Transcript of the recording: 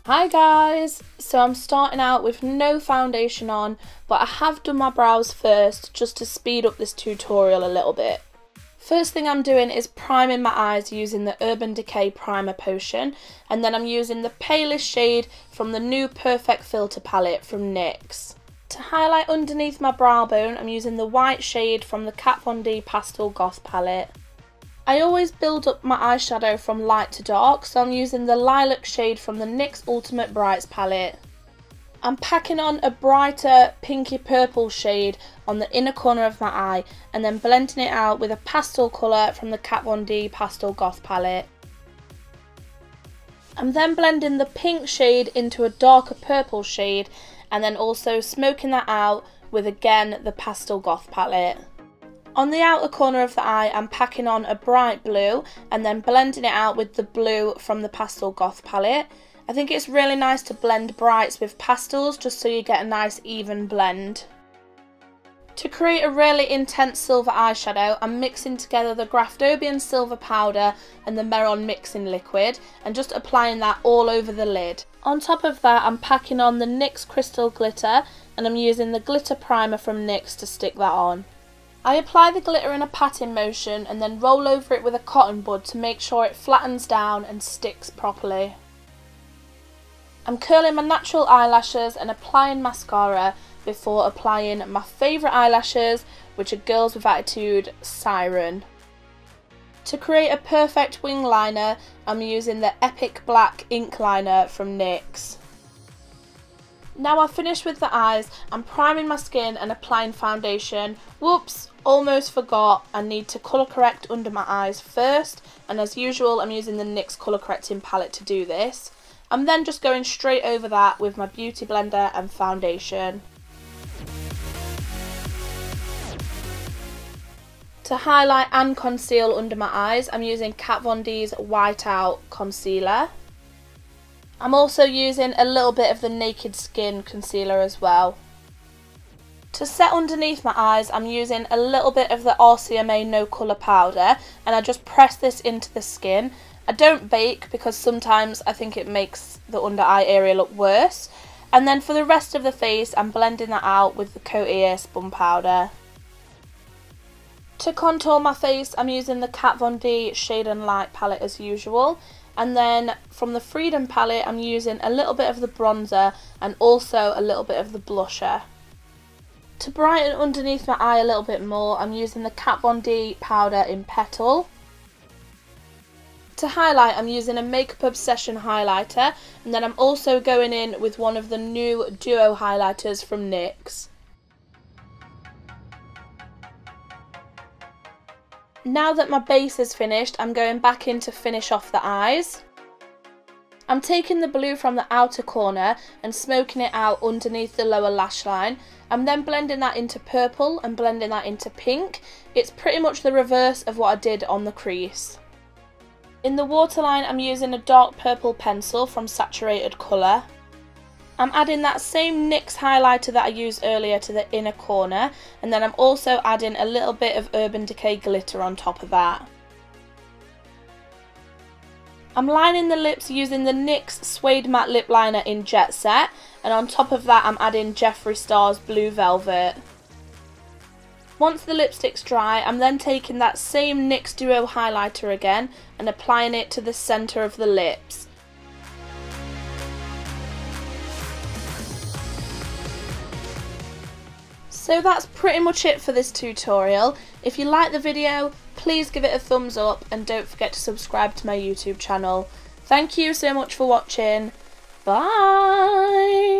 Hi guys! So I'm starting out with no foundation on, but I have done my brows first just to speed up this tutorial a little bit. First thing I'm doing is priming my eyes using the Urban Decay Primer Potion, and then I'm using the palest shade from the new Perfect Filter palette from NYX. To highlight underneath my brow bone, I'm using the white shade from the Kat Von D Pastel Goth palette. I always build up my eyeshadow from light to dark, so I'm using the lilac shade from the NYX Ultimate Brights palette. I'm packing on a brighter pinky purple shade on the inner corner of my eye and then blending it out with a pastel colour from the Kat Von D Pastel Goth palette. I'm then blending the pink shade into a darker purple shade and then also smoking that out with again the Pastel Goth palette. On the outer corner of the eye, I'm packing on a bright blue and then blending it out with the blue from the Pastel Goth palette. I think it's really nice to blend brights with pastels just so you get a nice even blend. To create a really intense silver eyeshadow, I'm mixing together the Graftobian silver powder and the Meron mixing liquid and just applying that all over the lid. On top of that, I'm packing on the NYX Crystal Glitter and I'm using the glitter primer from NYX to stick that on. I apply the glitter in a patting motion and then roll over it with a cotton bud to make sure it flattens down and sticks properly. I'm curling my natural eyelashes and applying mascara before applying my favourite eyelashes, which are Girls with Attitude Siren. To create a perfect wing liner, I'm using the Epic Black ink liner from NYX. Now I've finished with the eyes, I'm priming my skin and applying foundation. Whoops, almost forgot, I need to colour correct under my eyes first, and as usual I'm using the NYX colour correcting palette to do this. I'm then just going straight over that with my beauty blender and foundation. To highlight and conceal under my eyes, I'm using Kat Von D's Whiteout Concealer. I'm also using a little bit of the Naked Skin concealer as well. To set underneath my eyes, I'm using a little bit of the RCMA No Colour powder and I just press this into the skin. I don't bake because sometimes I think it makes the under eye area look worse. And then for the rest of the face, I'm blending that out with the Coty Spun powder. To contour my face, I'm using the Kat Von D Shade and Light palette as usual. And then from the Freedom palette, I'm using a little bit of the bronzer and also a little bit of the blusher. To brighten underneath my eye a little bit more, I'm using the Kat Von D powder in Petal. To highlight, I'm using a Makeup Obsession highlighter, and then I'm also going in with one of the new Duo highlighters from NYX. Now that my base is finished, I'm going back in to finish off the eyes. I'm taking the blue from the outer corner and smoking it out underneath the lower lash line. I'm then blending that into purple and blending that into pink. It's pretty much the reverse of what I did on the crease. In the waterline, I'm using a dark purple pencil from Saturated Colour. I'm adding that same NYX highlighter that I used earlier to the inner corner, and then I'm also adding a little bit of Urban Decay glitter on top of that. I'm lining the lips using the NYX Suede Matte Lip Liner in Jet Set, and on top of that I'm adding Jeffree Star's Blue Velvet. Once the lipstick's dry, I'm then taking that same NYX Duo highlighter again and applying it to the centre of the lips. So that's pretty much it for this tutorial. If you like the video, please give it a thumbs up and don't forget to subscribe to my YouTube channel. Thank you so much for watching. Bye!